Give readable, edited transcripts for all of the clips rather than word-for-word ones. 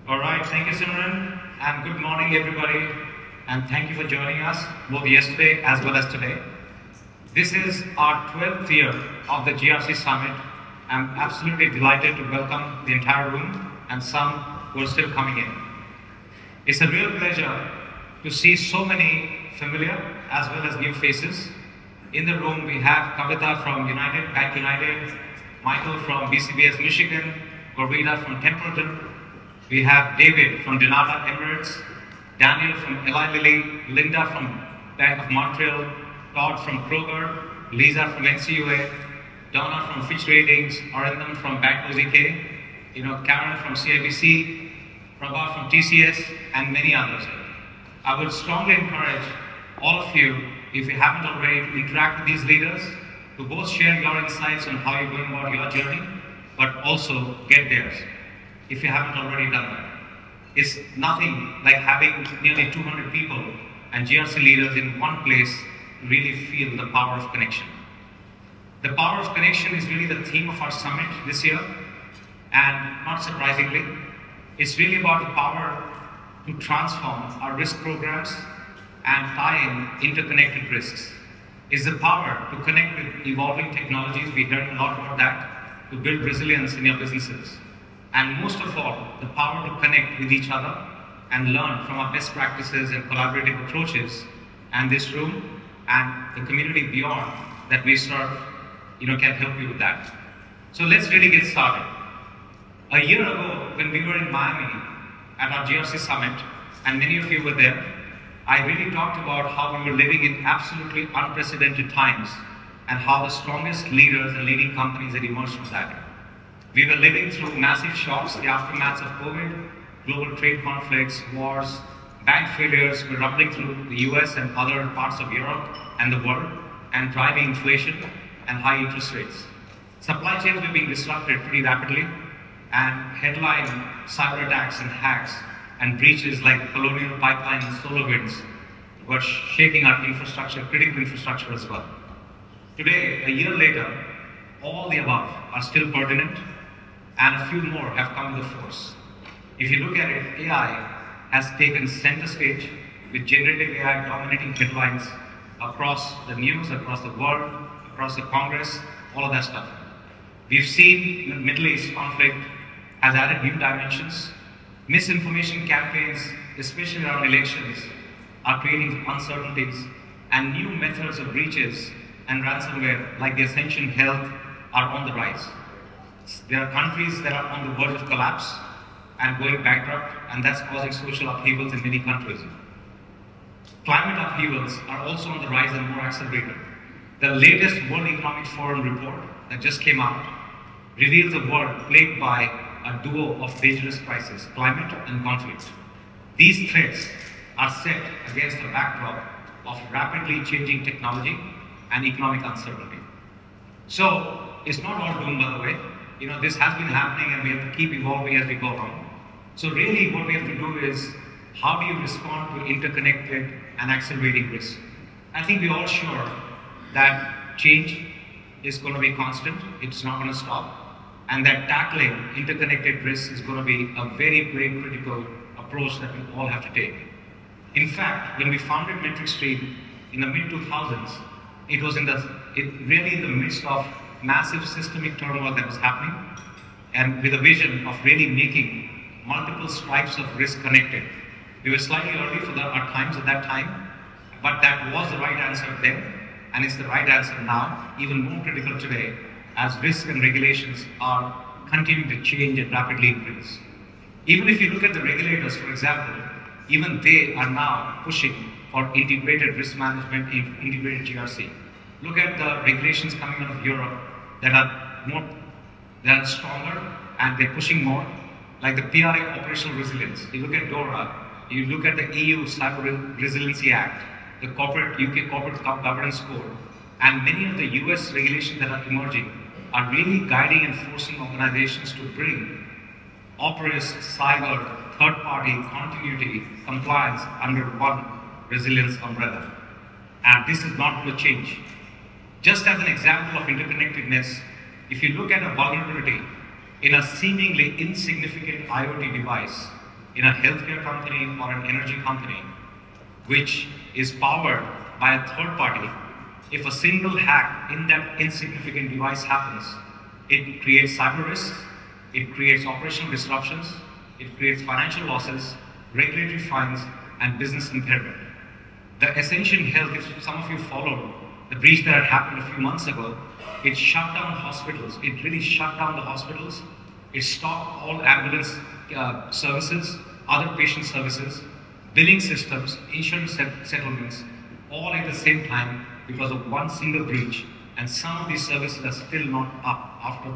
All right, thank you, Simran, and good morning, everybody, and thank you for joining us both yesterday as well as today. This is our 12th year of the GRC Summit. I'm absolutely delighted to welcome the entire room and some who are still coming in. It's a real pleasure to see so many familiar as well as new faces. In the room, we have Kavita from Bank United, Michael from BCBS Michigan, Gaurav from Templeton. We have David from Donata Emirates, Daniel from Eli Lilly, Linda from Bank of Montreal, Todd from Kroger, Lisa from NCUA, Donna from Fitch Ratings, Arindam from Bank OZK, Karen from CIBC, Prabha from TCS, and many others. I would strongly encourage all of you, if you haven't already, to interact with these leaders, to both share your insights on how you're going about your journey, but also get theirs, if you haven't already done that. It's nothing like having nearly 200 people and GRC leaders in one place to really feel the power of connection. The power of connection is really the theme of our summit this year, and not surprisingly, it's really about the power to transform our risk programs and tie in interconnected risks. It's the power to connect with evolving technologies, we heard a lot about that, to build resilience in your businesses. And most of all, the power to connect with each other and learn from our best practices and collaborative approaches, and this room and the community beyond that we serve, can help you with that. So let's really get started. A year ago, when we were in Miami at our GRC Summit, and many of you were there, I really talked about how we were living in absolutely unprecedented times and how the strongest leaders and leading companies had emerged from that. We were living through massive shocks, the aftermaths of COVID, global trade conflicts, wars, bank failures were rumbling through the US and other parts of Europe and the world, and driving inflation and high interest rates. Supply chains were being disrupted pretty rapidly, and headline cyber attacks and hacks and breaches like Colonial Pipeline and SolarWinds were shaking our infrastructure, critical infrastructure as well. Today, a year later, all the above are still pertinent, and a few more have come to the force. If you look at it, AI has taken center stage with generative AI dominating headlines across the news, across the world, across the Congress, all of that stuff. We've seen the Middle East conflict has added new dimensions. Misinformation campaigns, especially around elections, are creating uncertainties, and new methods of breaches and ransomware like the Ascension Health are on the rise. There are countries that are on the verge of collapse and going bankrupt, and that's causing social upheavals in many countries. Climate upheavals are also on the rise and more accelerated. The latest World Economic Forum report that just came out reveals a world plagued by a duo of dangerous crises, climate and conflict. These threats are set against a backdrop of rapidly changing technology and economic uncertainty. So it's not all doom, by the way. This has been happening, and we have to keep evolving as we go along. So really what we have to do is, how do you respond to interconnected and accelerating risk? I think we're all sure that change is going to be constant, it's not going to stop, and that tackling interconnected risks is going to be a very, very critical approach that we all have to take. In fact, when we founded MetricStream in the mid-2000s, it was really in the midst of massive systemic turmoil that was happening, and with a vision of really making multiple stripes of risk connected. We were slightly early for our times at that time, but that was the right answer then, and it's the right answer now, even more critical today, as risk and regulations are continuing to change and rapidly increase. Even if you look at the regulators, for example, even they are now pushing for integrated risk management, integrated GRC. Look at the regulations coming out of Europe that are stronger, and they're pushing more, like the PRA operational resilience. You look at DORA, you look at the EU Cyber Resiliency Act, the UK Corporate Governance Code, and many of the US regulations that are emerging are really guiding and forcing organizations to bring operations, cyber, third-party, continuity, compliance under one resilience umbrella. And this is not going to change. Just as an example of interconnectedness, if you look at a vulnerability in a seemingly insignificant IoT device, in a healthcare company or an energy company, which is powered by a third party, if a single hack in that insignificant device happens, it creates cyber risks, it creates operational disruptions, it creates financial losses, regulatory fines, and business impairment. The Ascension Health, if some of you followed the breach that had happened a few months ago, it shut down hospitals. It really shut down the hospitals. It stopped all ambulance services, other patient services, billing systems, insurance settlements, all at the same time because of one single breach. And some of these services are still not up after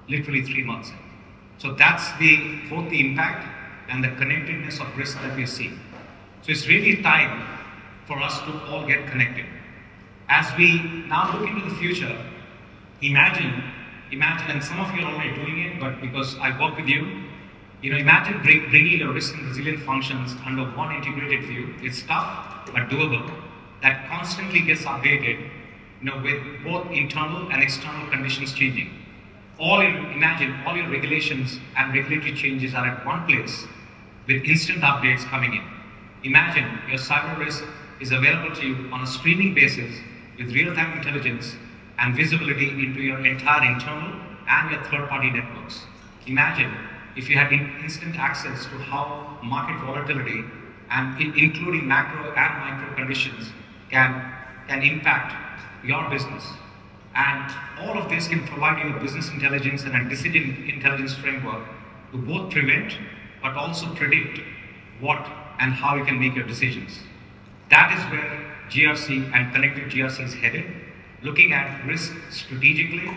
literally 3 months. So that's both the impact and the connectedness of risk that we see. So it's really time for us to all get connected. As we now look into the future, imagine, and some of you are already doing it, but because I work with you, imagine bringing your risk and resilient functions under one integrated view. It's tough, but doable. That constantly gets updated, with both internal and external conditions changing. Imagine all your regulations and regulatory changes are at one place with instant updates coming in. Imagine your cyber risk is available to you on a streaming basis with real-time intelligence and visibility into your entire internal and your third-party networks. Imagine if you had instant access to how market volatility and including macro and micro conditions can impact your business. And all of this can provide you a business intelligence and a decision intelligence framework to both prevent but also predict what and how you can make your decisions. That is where GRC and connected GRC is headed, looking at risk strategically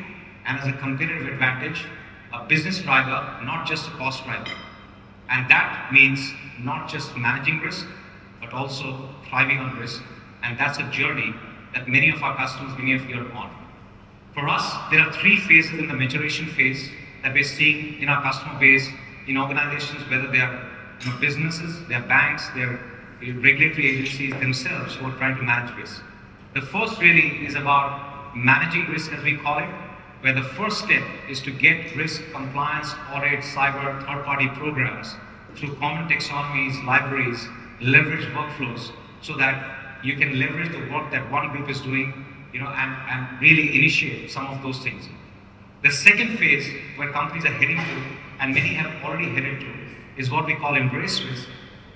and as a competitive advantage, a business driver, not just a cost driver. And that means not just managing risk, but also thriving on risk. And that's a journey that many of our customers, many of you are on. For us, there are 3 phases in the maturation phase that we're seeing in our customer base, in organizations, whether they are businesses, they are banks, they are regulatory agencies themselves who are trying to manage risk. The first really is about managing risk, as we call it, where the first step is to get risk, compliance, audit, cyber, third-party programs through common taxonomies, libraries, leverage workflows, so that you can leverage the work that one group is doing, and really initiate some of those things. The second phase, where companies are heading to, and many have already headed to, is what we call embrace risk,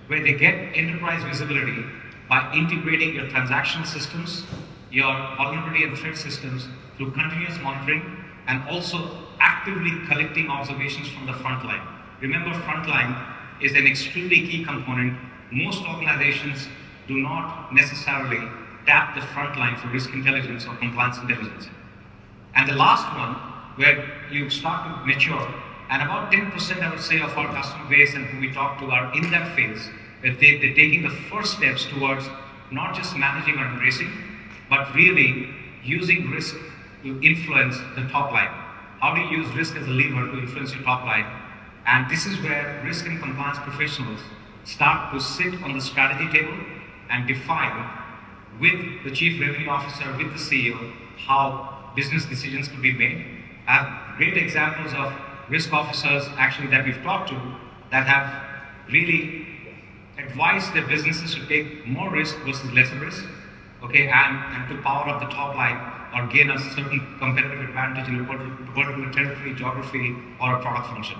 where they get enterprise visibility by integrating your transactional systems, your vulnerability and threat systems through continuous monitoring, and also actively collecting observations from the front line. Remember, frontline is an extremely key component. Most organizations do not necessarily tap the front line for risk intelligence or compliance intelligence. And the last one, where you start to mature, and about 10% I would say of our customer base and who we talk to are in that phase, where they're taking the first steps towards not just managing or embracing, but really using risk to influence the top line. How do you use risk as a lever to influence your top line? And this is where risk and compliance professionals start to sit on the strategy table and define with the chief revenue officer, with the CEO, how business decisions could be made. I have great examples of risk officers actually that we've talked to that have really advised their businesses to take more risk versus lesser risk, okay, and to power up the top line or gain a certain competitive advantage in a particular territory, geography, or a product function.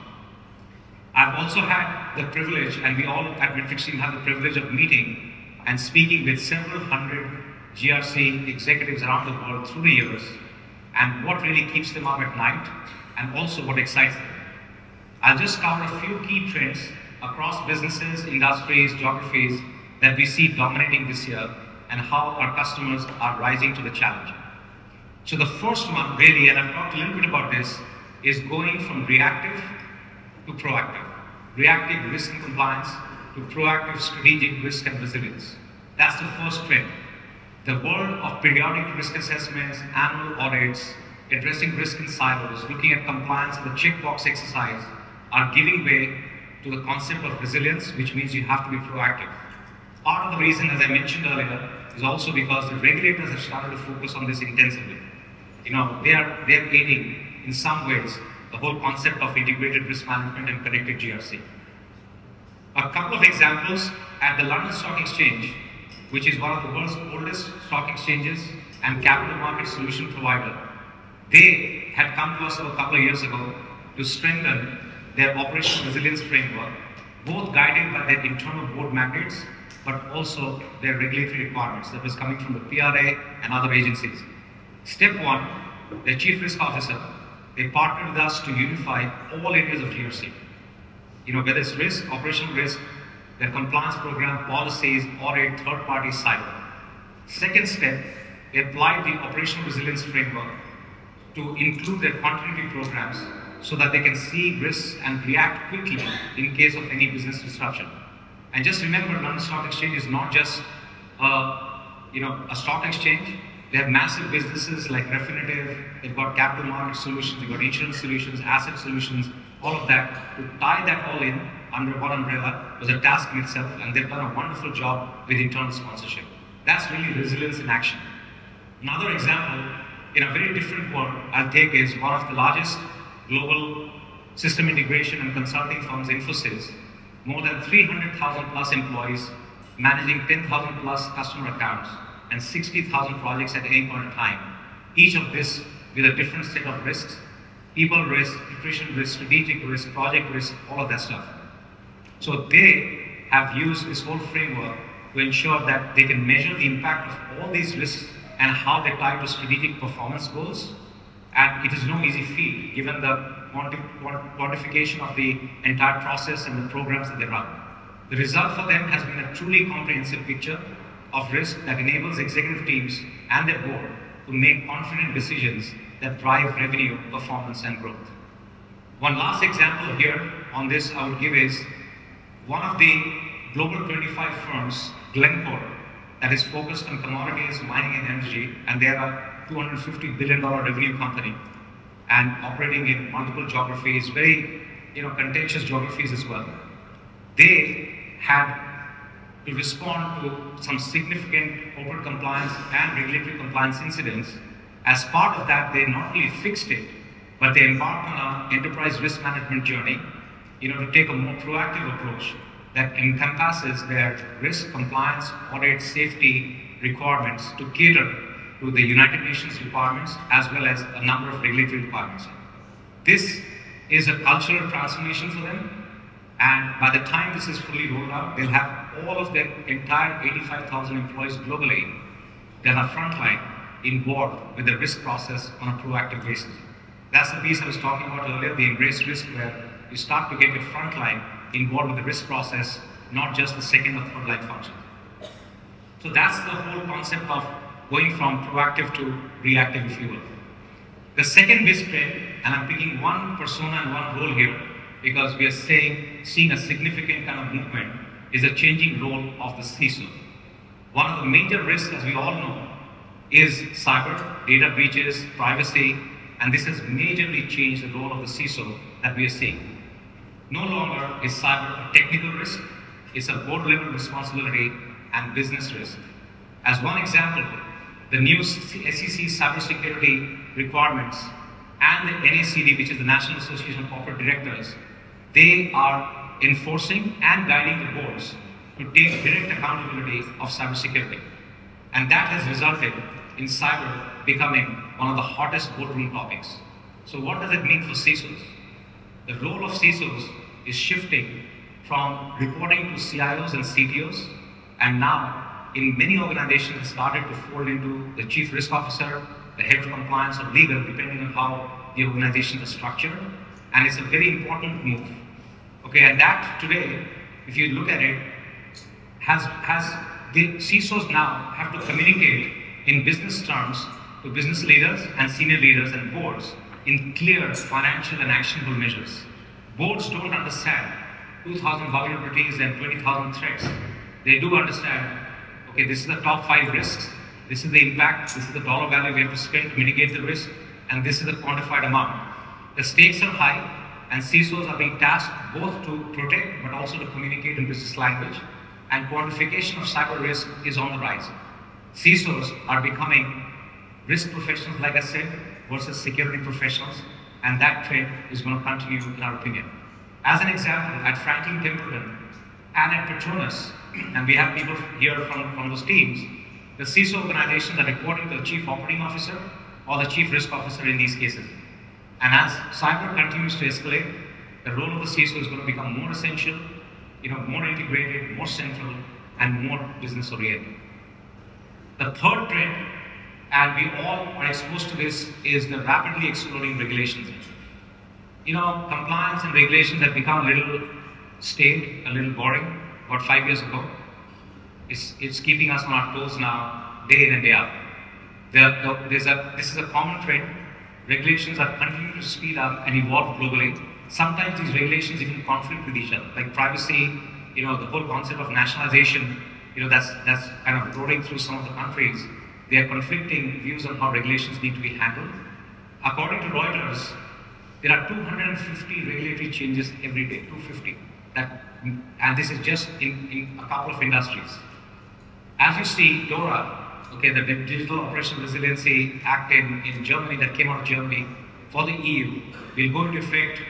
I've also had the privilege, and we all at MetricStream have the privilege of meeting and speaking with several hundred GRC executives around the world through the years, and what really keeps them up at night, and also what excites them. I'll just cover a few key trends across businesses, industries, geographies that we see dominating this year, and how our customers are rising to the challenge. So the first one really, and I've talked a little bit about this, is going from reactive to proactive. Reactive risk and compliance to proactive strategic risk and resilience. That's the first trend. The world of periodic risk assessments, annual audits, addressing risk in silos, looking at compliance and the checkbox exercise are giving way to the concept of resilience, which means you have to be proactive. Part of the reason, as I mentioned earlier, is also because the regulators have started to focus on this intensively. They are aiding in some ways the whole concept of integrated risk management and connected GRC. A couple of examples at the London Stock Exchange, which is one of the world's oldest stock exchanges and capital market solution provider. They had come to us a couple of years ago to strengthen their operational resilience framework, both guided by their internal board mandates, but also their regulatory requirements that was coming from the PRA and other agencies. Step one, their chief risk officer, they partnered with us to unify all areas of GRC. Whether it's risk, operational risk, their compliance program, policies, audit, third-party cyber. Second step, they applied the operational resilience framework to include their continuity programs so that they can see risks and react quickly in case of any business disruption. And just remember, London Stock Exchange is not just a stock exchange. They have massive businesses like Refinitiv, they've got capital market solutions, they've got insurance solutions, asset solutions, all of that. To tie that all in under one umbrella was a task in itself, and they've done a wonderful job with internal sponsorship. That's really resilience in action. Another example, in a very different world, I'll take is one of the largest global system integration and consulting firms, Infosys, more than 300,000 plus employees, managing 10,000 plus customer accounts, and 60,000 projects at any point in time. Each of this with a different set of risks: people risk, nutrition risk, strategic risk, project risk, all of that stuff. So they have used this whole framework to ensure that they can measure the impact of all these risks and how they tie to strategic performance goals. And it is no easy feat given the quantification of the entire process and the programs that they run. The result for them has been a truly comprehensive picture of risk that enables executive teams and their board to make confident decisions that drive revenue, performance, and growth. One last example here on this I would give is one of the global 25 firms, Glencore, that is focused on commodities, mining, and energy, and they are a $250 billion revenue company and operating in multiple geographies, very contentious geographies as well. They had to respond to some significant corporate compliance and regulatory compliance incidents. As part of that, they not only fixed it, but they embarked on an enterprise risk management journey, to take a more proactive approach that encompasses their risk, compliance, audit, safety requirements to cater to the United Nations requirements as well as a number of regulatory requirements. This is a cultural transformation for them, and by the time this is fully rolled out, they'll have all of their entire 85,000 employees globally that are frontline involved with the risk process on a proactive basis. That's the piece I was talking about earlier, the embrace risk, where you start to get your frontline involved with the risk process, not just the second or third line function. So that's the whole concept of going from proactive to reactive, if you will. The second big trend, and I'm picking one persona and one role here because we are seeing a significant kind of movement, is the changing role of the CISO. One of the major risks, as we all know, is cyber, data breaches, privacy, and this has majorly changed the role of the CISO that we are seeing. No longer is cyber a technical risk, it's a board level responsibility and business risk. As one example, the new SEC cybersecurity requirements and the NACD, which is the National Association of Corporate Directors, they are enforcing and guiding the boards to take direct accountability of cybersecurity. And that has resulted in cyber becoming one of the hottest boardroom topics. So what does it mean for CISOs? The role of CISOs is shifting from reporting to CIOs and CTOs, and now in many organizations it started to fold into the chief risk officer, the head of compliance, or legal, depending on how the organizations are structured. And it's a very important move. Okay, and that today, if you look at it, has the CISOs now have to communicate in business terms to business leaders and senior leaders and boards in clear financial and actionable measures. Boards don't understand 2,000 vulnerabilities and 20,000 threats. They do understand, okay, this is the top 5 risks. This is the impact, this is the dollar value we have to spend to mitigate the risk, and this is the quantified amount. The stakes are high, and CISOs are being tasked both to protect but also to communicate in business language, and quantification of cyber risk is on the rise. CISOs are becoming risk professionals, like I said, versus security professionals, and that trend is going to continue in our opinion. As an example, at Franklin Templeton, And at Petronas, and we have people here from those teams, the CISO organizations are reporting to the Chief Operating Officer or the Chief Risk Officer in these cases. And as cyber continues to escalate, the role of the CISO is going to become more essential, more integrated, more central, and more business oriented. The third trend, and we all are exposed to this, is the rapidly exploding regulations. Compliance and regulations have become a little stale, a little boring about 5 years ago. It's keeping us on our toes now, day in and day out. This is a common trend. Regulations are continuing to speed up and evolve globally. Sometimes these regulations even conflict with each other, like privacy, the whole concept of nationalization, that's kind of rolling through some of the countries. There are conflicting views on how regulations need to be handled. According to Reuters, there are 250 regulatory changes every day, 250. And this is just in a couple of industries. As you see, DORA, the Digital Operational Resiliency Act in Germany that came out of Germany for the EU will go into effect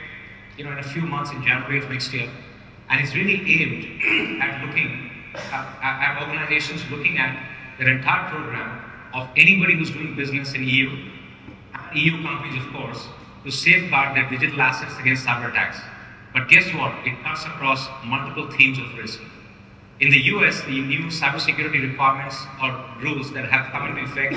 in a few months in January of next year. And it's really aimed at looking at organizations looking at their entire program of anybody who's doing business in EU companies, of course, to safeguard their digital assets against cyber attacks. But guess what? It cuts across multiple themes of risk. In the US, the new cybersecurity requirements or rules that have come into effect,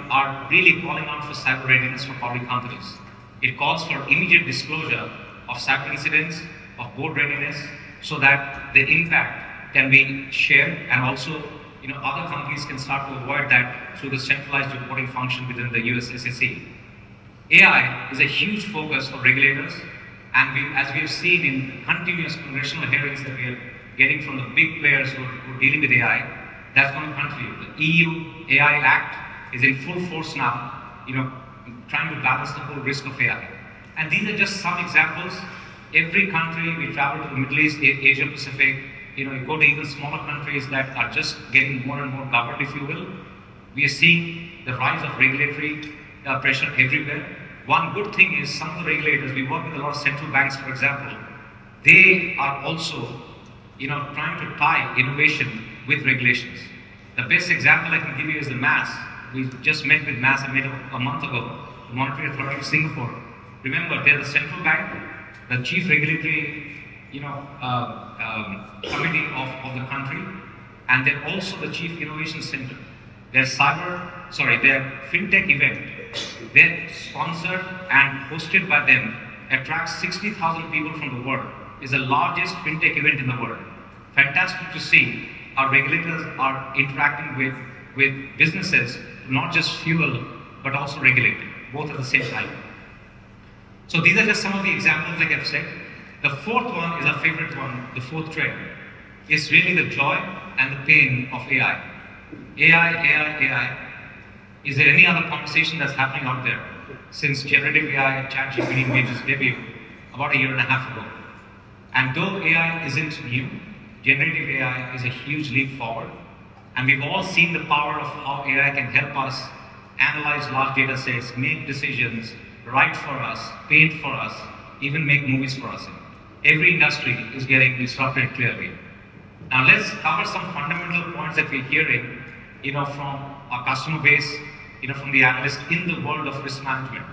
are really calling out for cyber readiness for public companies. It calls for immediate disclosure of cyber incidents, of board readiness, so that the impact can be shared, and also, other companies can start to avoid that through the centralized reporting function within the US SEC. AI is a huge focus for regulators, and as we have seen in continuous congressional hearings that we are getting from the big players who are dealing with AI, that's going to continue. The EU AI Act is in full force now, trying to balance the whole risk of AI. And these are just some examples. Every country, we travel to the Middle East, Asia Pacific, you go to even smaller countries that are just getting more and more governed, if you will. We are seeing the rise of regulatory pressure everywhere. One good thing is some of the regulators, we work with a lot of central banks, for example, they are also trying to tie innovation with regulations. The best example I can give you is the MAS. We just met with MAS a month ago, the Monetary Authority of Singapore. Remember, they're the central bank, the chief regulatory committee of the country, and they're also the chief innovation center. Their fintech event, they're sponsored and hosted by them, attracts 60,000 people from the world, is the largest fintech event in the world. Fantastic to see how regulators are interacting with businesses, not just fuel, but also regulate, both at the same time. So these are just some of the examples, like I've said. The fourth one is our favorite one, the fourth trend. It's really the joy and the pain of AI. AI. Is there any other conversation that's happening out there since generative AI, ChatGPT made its debut about a year and a half ago? And though AI isn't new, generative AI is a huge leap forward. And we've all seen the power of how AI can help us analyze large data sets, make decisions, write for us, paint for us, even make movies for us. Every industry is getting disrupted clearly. Now let's cover some fundamental points that we're hearing, from our customer base, from the analysts in the world of risk management.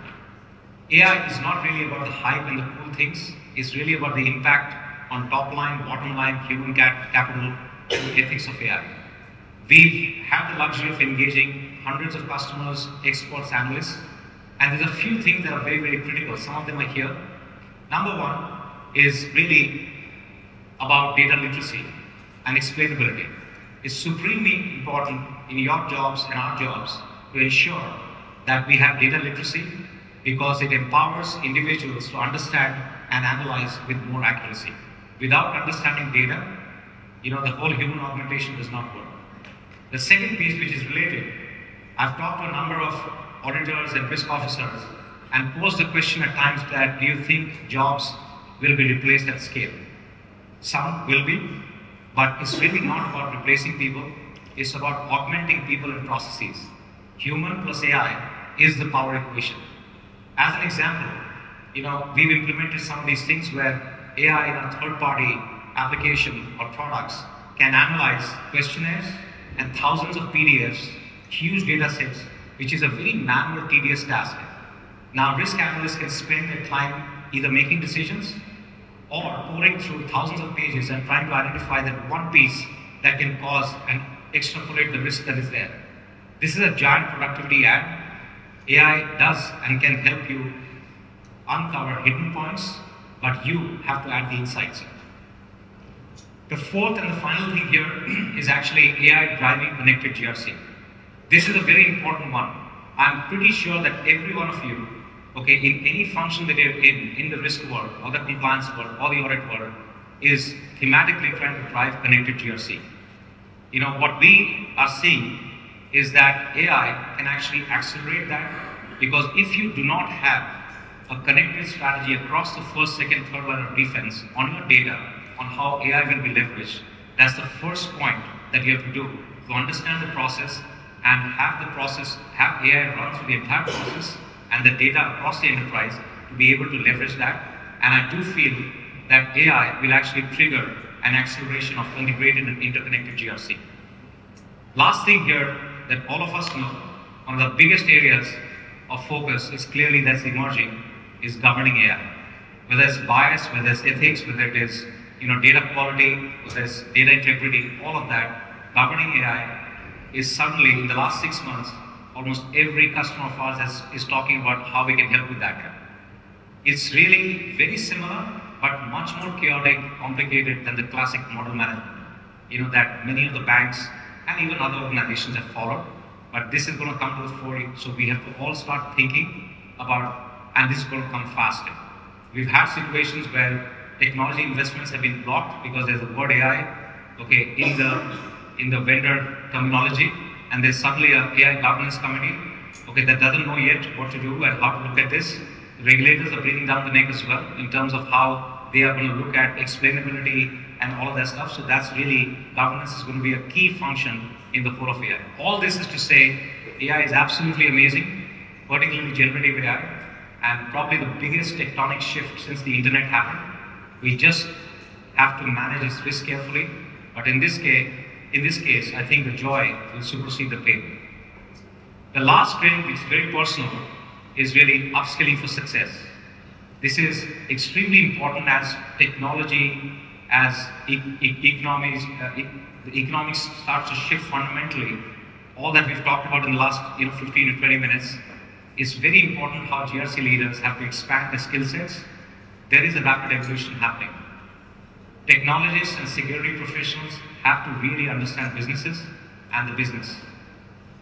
AI is not really about the hype and the cool things. It's really about the impact on top line, bottom line, human capital, and ethics of AI. We have the luxury of engaging hundreds of customers, experts, analysts, and there's a few things that are very, very critical. Some of them are here. Number one is really about data literacy and explainability. It's supremely important in your jobs and our jobs to ensure that we have data literacy, because it empowers individuals to understand and analyze with more accuracy. Without understanding data, the whole human augmentation does not work. The second piece, which is related, I've talked to a number of auditors and risk officers and posed the question at times that, do you think jobs will be replaced at scale? Some will be, but it's really not about replacing people. It's about augmenting people and processes. Human plus AI is the power equation. As an example, we've implemented some of these things where AI in our third-party application or products can analyze questionnaires and thousands of PDFs, huge data sets, which is a very manual, tedious task. Now, risk analysts can spend their time either making decisions or pouring through thousands of pages and trying to identify that one piece that can cause and extrapolate the risk that is there. This is a giant productivity add. AI does and can help you uncover hidden points, but you have to add the insights. The fourth and the final thing here is actually AI driving connected GRC. This is a very important one. I'm pretty sure that every one of you, okay, in any function that you're in the risk world, or the compliance world, or the audit world, is thematically trying to drive connected GRC. You know, what we are seeing is that AI can actually accelerate that, because if you do not have a connected strategy across the first, second, third line of defense on your data, on how AI will be leveraged, that's the first point that you have to do, to understand the process and have AI run through the entire process and the data across the enterprise to be able to leverage that. And I do feel that AI will actually trigger an acceleration of integrated and interconnected GRC. Last thing here that all of us know, one of the biggest areas of focus is clearly that's emerging is governing AI. Whether it's bias, whether it's ethics, whether it is data quality, whether it's data integrity, all of that, governing AI is suddenly, in the last 6 months, almost every customer of ours is talking about how we can help with that. It's really very similar, but much more chaotic, complicated than the classic model management, that many of the banks and even other organizations have followed. But this is going to come to the fore, so we have to all start thinking about, and this is going to come faster. We've had situations where technology investments have been blocked because there's a word AI, okay, in the vendor terminology, and there's suddenly a AI governance committee, okay, that doesn't know yet what to do and how to look at this. The regulators are breathing down the neck as well in terms of how they are going to look at explainability and all of that stuff. So that's really, governance is going to be a key function in the core of AI. All this is to say, AI is absolutely amazing, particularly generative AI, and probably the biggest tectonic shift since the internet happened. We just have to manage its risk carefully, but in this case, I think the joy will supersede the pain. The last trend, which is very personal, is really upskilling for success. This is extremely important as technology, as the economics starts to shift fundamentally. All that we've talked about in the last 15 to 20 minutes is very important how GRC leaders have to expand their skill sets. There is a rapid evolution happening. Technologists and security professionals have to really understand businesses and the business.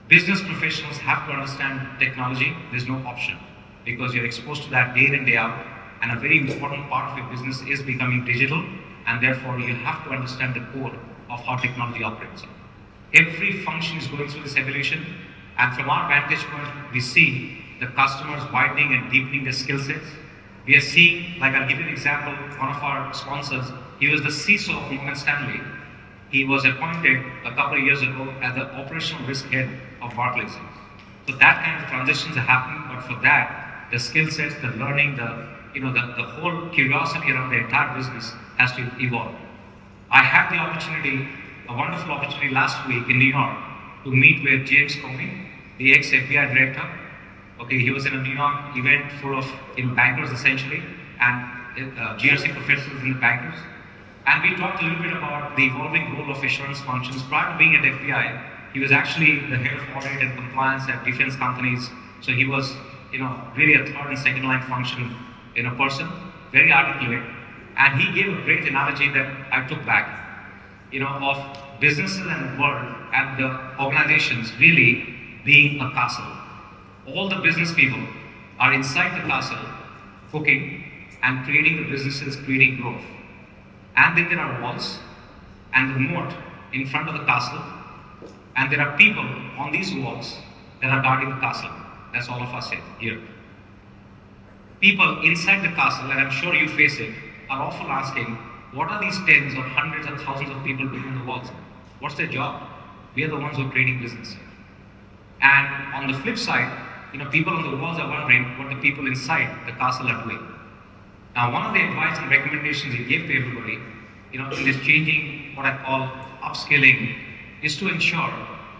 Business professionals have to understand technology. There's no option, because you're exposed to that day in, day out, and a very important part of your business is becoming digital, and therefore you have to understand the core of how technology operates. Every function is going through this evolution, and from our vantage point, we see the customers widening and deepening their skill sets. We are seeing, like I'll give you an example, one of our sponsors, he was the CISO of Morgan Stanley. He was appointed a couple of years ago as the operational risk head of Barclays. So that kind of transitions are happening, but for that, the skill sets, the learning, the whole curiosity around the entire business has to evolve. I had the opportunity, a wonderful opportunity last week in New York to meet with James Comey, the ex-FBI director. Okay, he was in a New York event full of bankers essentially, and GRC professionals in the bankers. And we talked a little bit about the evolving role of assurance functions. Prior to being at FBI, he was actually the head of audit and compliance at defense companies. So he was, really a third and second line function person, very articulate. And he gave a great analogy that I took back, of businesses and the world and the organizations really being a castle. All the business people are inside the castle, cooking and creating the businesses, creating growth. And then there are walls and the moat in front of the castle, and there are people on these walls that are guarding the castle. That's all of us here. People inside the castle, and I'm sure you face it, are often asking, what are these tens or hundreds of thousands of people behind the walls? What's their job? We are the ones who are creating business. And on the flip side, people on the walls are wondering what the people inside the castle are doing. Now, one of the advice and recommendations he gave to everybody in this changing, what I call upscaling, is to ensure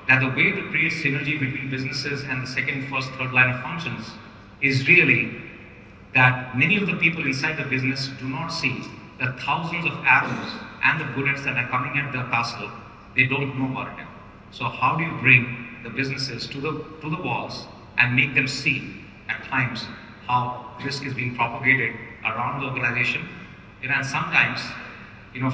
that the way to create synergy between businesses and the second, first, third line of functions is really that many of the people inside the business do not see the thousands of arrows and the bullets that are coming at the castle. They don't know about it. So how do you bring the businesses to the walls and make them see at times how risk is being propagated around the organization, and sometimes,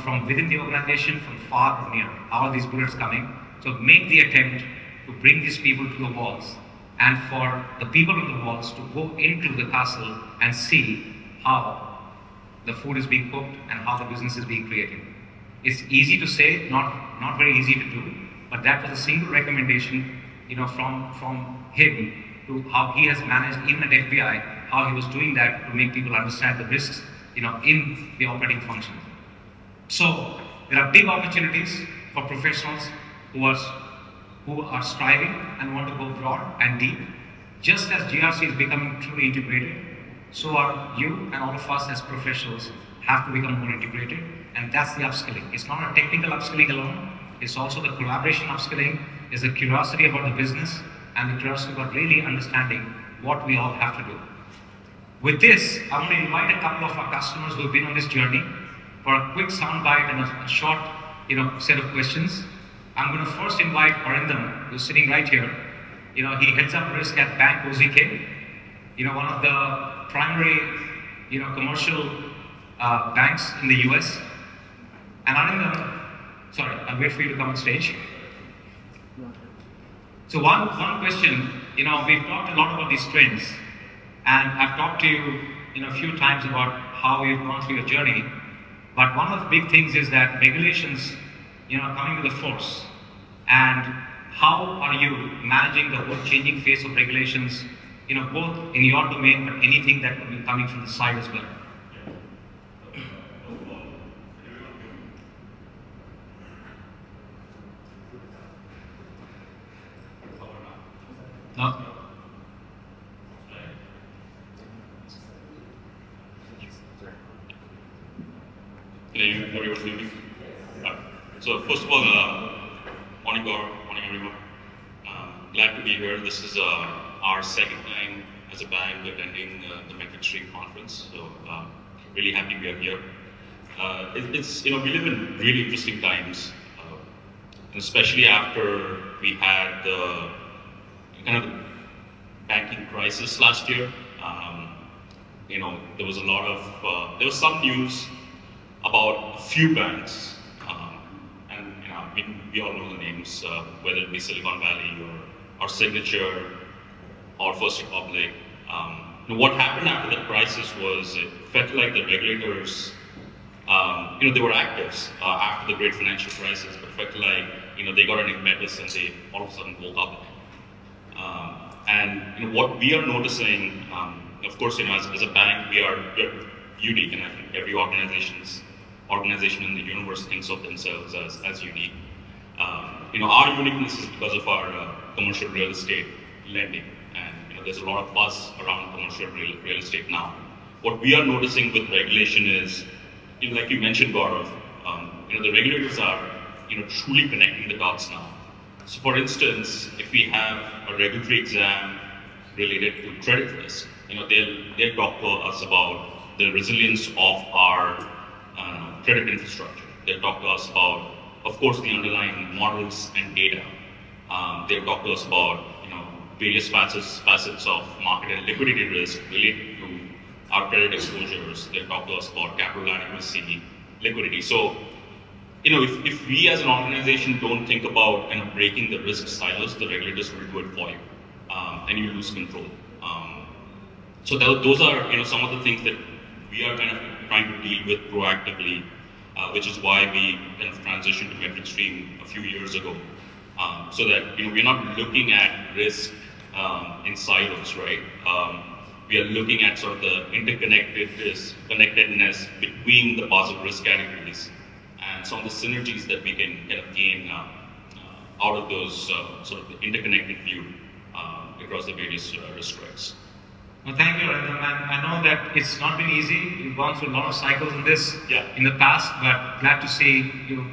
from within the organization, from far or near, how are these bullets coming? So make the attempt to bring these people to the walls, and for the people on the walls to go into the castle and see how the food is being cooked and how the business is being created. It's easy to say, not very easy to do, but that was a single recommendation, from him to how he has managed, even at FBI, how he was doing that to make people understand the risks, in the operating function. So there are big opportunities for professionals who are striving and want to go broad and deep. Just as GRC is becoming truly integrated, so are you and all of us as professionals have to become more integrated, and that's the upskilling. It's not a technical upskilling alone, it's also the collaboration upskilling, it's the curiosity about the business, and the curiosity about really understanding what we all have to do. With this, I want to invite a couple of our customers who have been on this journey for a quick soundbite and a short set of questions. I'm going to first invite Arindam, who's sitting right here. He heads up risk at Bank OZK, one of the primary commercial banks in the US. And Arindam, sorry, I'll wait for you to come on stage. So one question, we've talked a lot about these trends, and I've talked to you, a few times about how you've gone through your journey. But one of the big things is that regulations, coming to the force. And how are you managing the whole changing face of regulations, both in your domain, but anything that could be coming from the side as well? No? Can everyone hear me? So first of all, morning Gaurav, morning everyone. Glad to be here. This is our second time as a bank attending the MetricStream conference. So really happy we are here. It's we live in really interesting times, especially after we had the kind of the banking crisis last year. There was a lot of there was some news about a few banks, and we all know the names, whether it be Silicon Valley or Signature or First Republic. What happened after that crisis was it felt like the regulators, they were active after the great financial crisis, but felt like they got an impetus and they all of a sudden woke up. And what we are noticing, of course, as a bank, we are unique, and I think every organization in the universe thinks of themselves as unique. Our uniqueness is because of our commercial real estate lending, and there's a lot of buzz around commercial real estate now. What we are noticing with regulation is, like you mentioned, Gaurav, the regulators are truly connecting the dots now. So for instance, if we have a regulatory exam related to credit risk, they'll talk to us about the resilience of our credit infrastructure. They'll talk to us about, of course, the underlying models and data. They'll talk to us about various facets of market and liquidity risk related to our credit exposures. They'll talk to us about capital adequacy, liquidity. So, if we as an organization don't think about breaking the risk silos, the regulators will do it for you, and you lose control. So those are some of the things that we are kind of trying to deal with proactively, which is why we kind of transitioned to MetricStream a few years ago, so that we're not looking at risk in silos, right? We are looking at sort of the connectedness between the possible risk categories and some of the synergies that we can kind of gain out of those sort of interconnected view across the various risk tracks. Well, thank you, Arindam. And I know that it's not been easy. You've gone through a lot of cycles in this in the past, but glad to see you,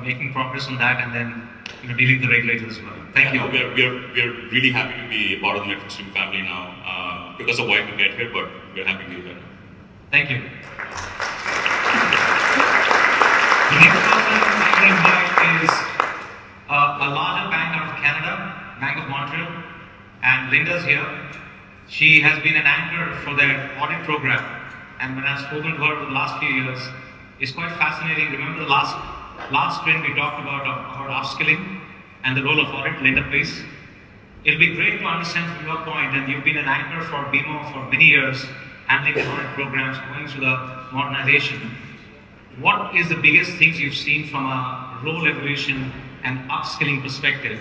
making progress on that and then dealing with the regulators as well. Thank you. We're really happy to be a part of the MetricStream family now. Took us a while to get here, but we're happy to be here. Thank you. The next person I'm going to invite is a larger bank out of Canada, Bank of Montreal, and Linda's here. She has been an anchor for their audit program, and when I've spoken to her over the last few years, it's quite fascinating. Remember the last sprint we talked about upskilling and the role of audit. Linda, please. It'll be great to understand from your point, and you've been an anchor for BMO for many years, handling the audit programs, going through the modernization. What is the biggest things you've seen from a role evolution and upskilling perspective?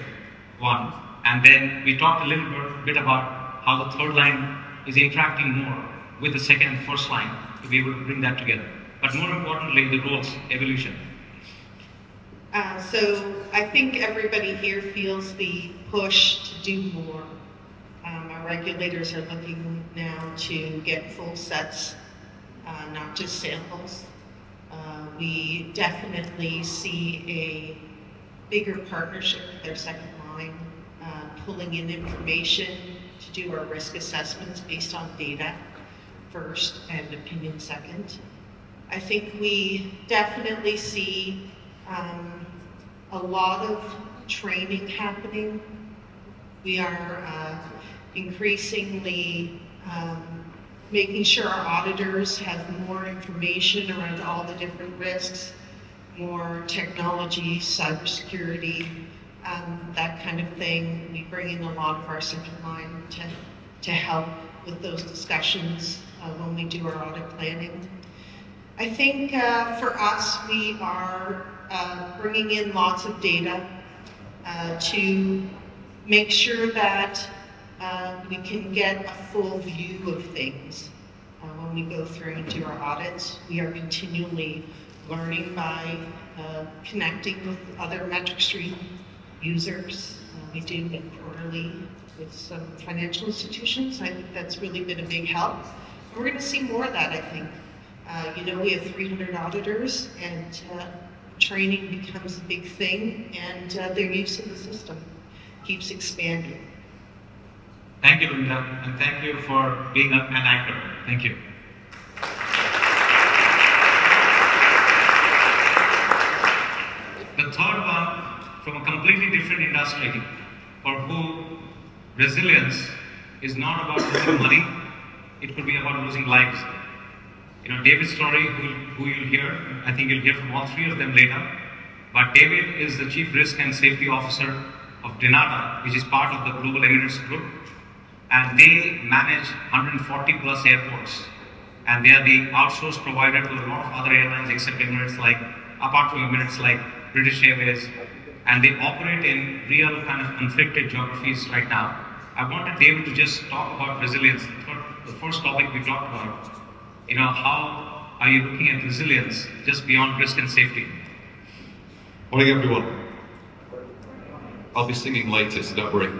One, and then we talked a little bit about how the third line is interacting more with the second and first line to be able to bring that together. But more importantly, the roles evolution. So I think everybody here feels the push to do more. Our regulators are looking now to get full sets, not just samples. We definitely see a bigger partnership with their second line, pulling in information to do our risk assessments based on data first and opinion second. I think we definitely see a lot of training happening. We are increasingly making sure our auditors have more information around all the different risks, more technology, cybersecurity, that kind of thing. We bring in a lot of our second line to help with those discussions when we do our audit planning. I think for us, we are bringing in lots of data to make sure that we can get a full view of things. When we go through and do our audits, we are continually learning by connecting with other MetricStream users. We do it quarterly with some financial institutions. I think that's really been a big help. And we're going to see more of that, I think. We have 300 auditors, and training becomes a big thing, and their use of the system keeps expanding. Thank you, Linda, and thank you for being an anchor. Thank you. The third one, from a completely different industry, for who resilience is not about losing money, it could be about losing lives. David's story, who you'll hear, I think you'll hear from all three of them later, but David is the Chief Risk and Safety Officer of Denata, which is part of the Global Emirates Group, and they manage 140 plus airports, and they are the outsourced provider to a lot of other airlines except Emirates, apart from Emirates like British Airways, and they operate in real kind of conflicted geographies right now. I wanted David to just talk about resilience. The first topic we talked about, how are you looking at resilience just beyond risk and safety? Morning, everyone. I'll be singing later, so don't worry.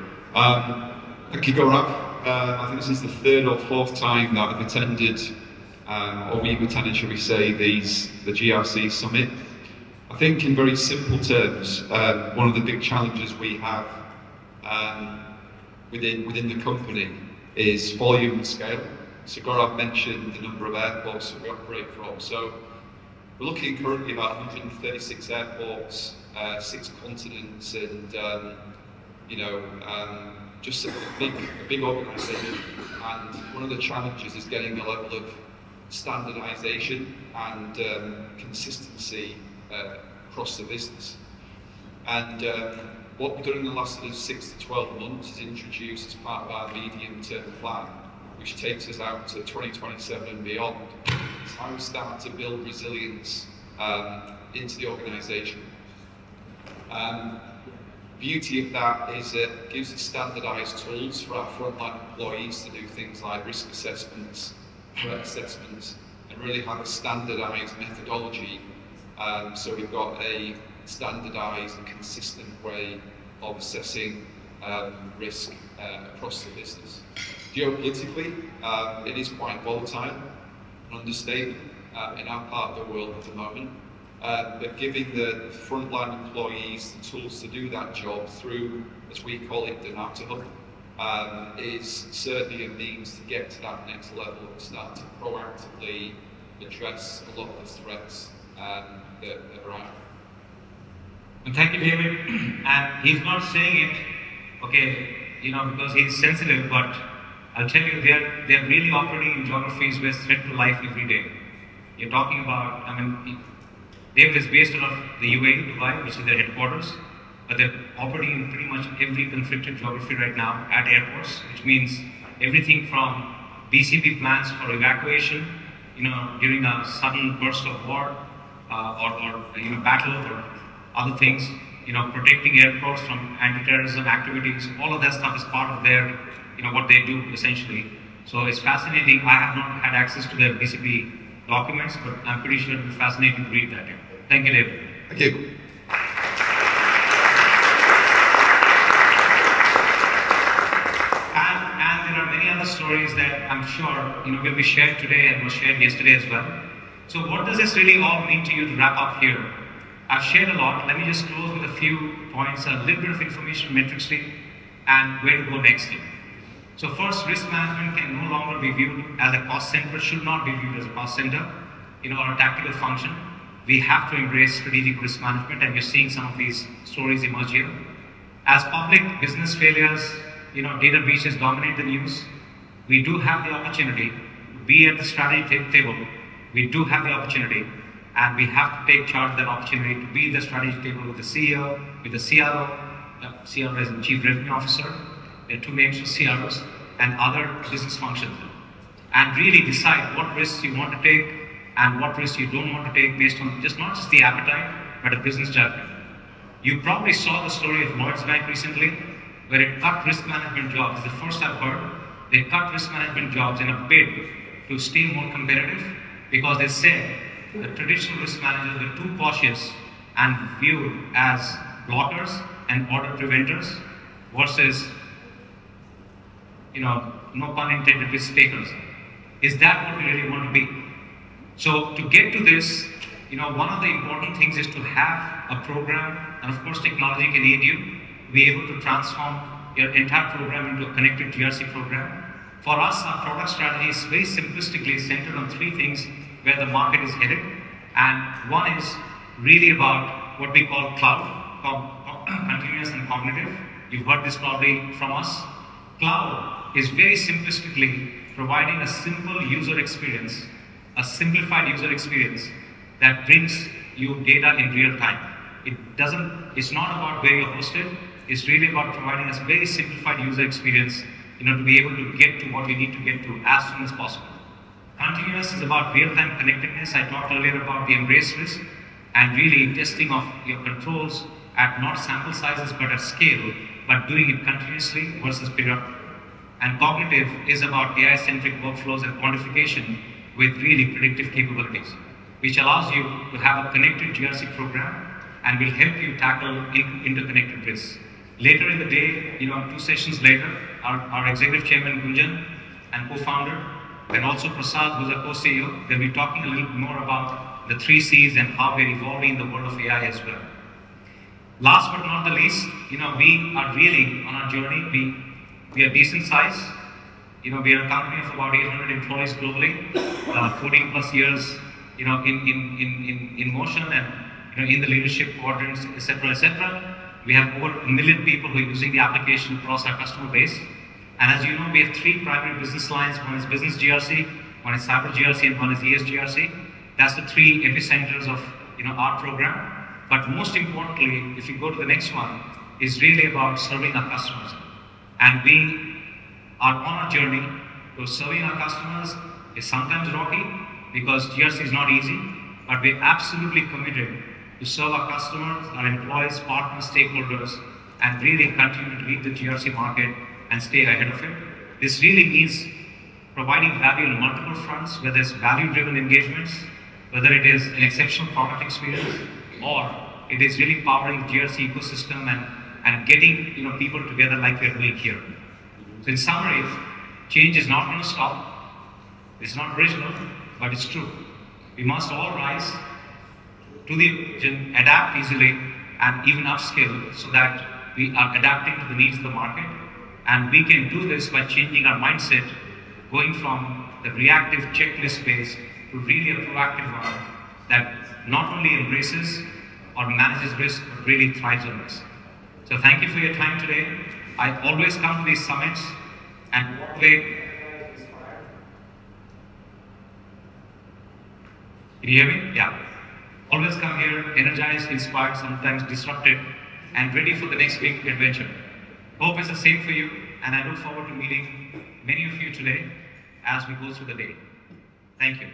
Thank you, Gaurav. I think this is the third or fourth time that I've attended, or we've attended, shall we say, the GRC Summit. I think in very simple terms, one of the big challenges we have within the company is volume and scale. So Gaurav mentioned the number of airports that we operate from. So we're looking currently about 136 airports, 6 continents, and just a big organisation. And one of the challenges is getting a level of standardisation and consistency across the business. And what we've done in the last 6 to 12 months is introduce as part of our medium-term plan, which takes us out to 2027 and beyond. It's how we start to build resilience into the organisation. Beauty of that is it gives us standardised tools for our frontline employees to do things like risk assessments, threat assessments, and really have a standardised methodology. So we've got a standardised and consistent way of assessing risk across the business. Geopolitically, it is quite volatile, an understatement in our part of the world at the moment. But giving the frontline employees the tools to do that job through, as we call it, the Data Hub, is certainly a means to get to that next level and start to proactively address a lot of the threats that are out. And thank you, David. And he's not saying it, okay, because he's sensitive, but I'll tell you, they're really operating in geographies where threat to life every day. You're talking about, David is based out of the UAE, Dubai, which is their headquarters, but they're operating in pretty much every conflicted geography right now at airports, which means everything from BCP plans for evacuation, during a sudden burst of war or battle or other things, protecting airports from anti-terrorism activities. All of that stuff is part of their, what they do essentially. So it's fascinating. I have not had access to their BCP documents, but I'm pretty sure it will be fascinating to read that. Thank you, David. Thank you. And there are many other stories that I'm sure will be shared today and was shared yesterday as well. So what does this really all mean to you to wrap up here? I've shared a lot. Let me just close with a few points, a little bit of information, MetricStream, and where to go next year. So first, risk management can no longer be viewed as a cost center, should not be viewed as a cost center, or a tactical function. We have to embrace strategic risk management, and you're seeing some of these stories emerge here. As public business failures, data breaches dominate the news, we do have the opportunity to be at the strategy table. We do have the opportunity, and we have to take charge of that opportunity to be at the strategy table with the CEO, with the CRO. CRO is the Chief Revenue Officer. There are two names for CROs, and other business functions. And really decide what risks you want to take and what risks you don't want to take based on not just the appetite, but a business judgment. You probably saw the story of Lloyds Bank recently, where it cut risk management jobs. It's the first I've heard. They cut risk management jobs in a bid to stay more competitive, because they said the traditional risk managers were too cautious and viewed as blockers and order preventers versus, no pun intended, risk takers. Is that what we really want to be? So to get to this, one of the important things is to have a program, and of course technology can aid you to be able to transform your entire program into a connected GRC program. For us, our product strategy is very simplistically centered on three things where the market is headed. And one is really about what we call cloud, continuous and cognitive. You've heard this probably from us. Cloud is very simplistically providing a simple user experience, a simplified user experience that brings you data in real time. It's not about where you're hosted. It's really about providing us very simplified user experience, to be able to get to what we need to get to as soon as possible. Continuous is about real-time connectedness. I talked earlier about the embrace risk and really testing of your controls at not sample sizes but at scale, but doing it continuously versus periodic. And cognitive is about AI-centric workflows and quantification with really predictive capabilities, which allows you to have a connected GRC program and will help you tackle interconnected risks. Later in the day, 2 sessions later, our executive chairman Gunjan and co-founder, and also Prasad, who's a co-CEO, they'll be talking a little bit more about the 3 C's and how we're evolving in the world of AI as well. Last but not the least, we are really on our journey. We are decent size. We are a company of about 800 employees globally, 14 plus years, in motion and in the leadership quadrants, etc., etc. We have over 1 million people who are using the application across our customer base. And as you know, we have 3 primary business lines. One is business GRC, one is cyber GRC, and one is ES GRC. That's the 3 epicenters of our program. But most importantly, if you go to the next one, is really about serving our customers. And we are on our journey to serving our customers. Is sometimes rocky because GRC is not easy, but we're absolutely committed to serve our customers, our employees, partners, stakeholders, and really continue to lead the GRC market and stay ahead of it. This really means providing value on multiple fronts, whether it's value-driven engagements, whether it is an exceptional product experience, or it is really powering GRC ecosystem and getting people together like we're doing here. So in summary, change is not going to stop. It's not original, but it's true. We must all rise to the occasion, adapt easily, and even upskill so that we are adapting to the needs of the market. And we can do this by changing our mindset, going from the reactive checklist based to really a proactive one that not only embraces or manages risk, but really thrives on risk. So thank you for your time today. I always come to these summits and walk away. Can you hear me? Yeah. Always come here, energized, inspired, sometimes disrupted, and ready for the next big adventure. Hope it's the same for you, and I look forward to meeting many of you today as we go through the day. Thank you.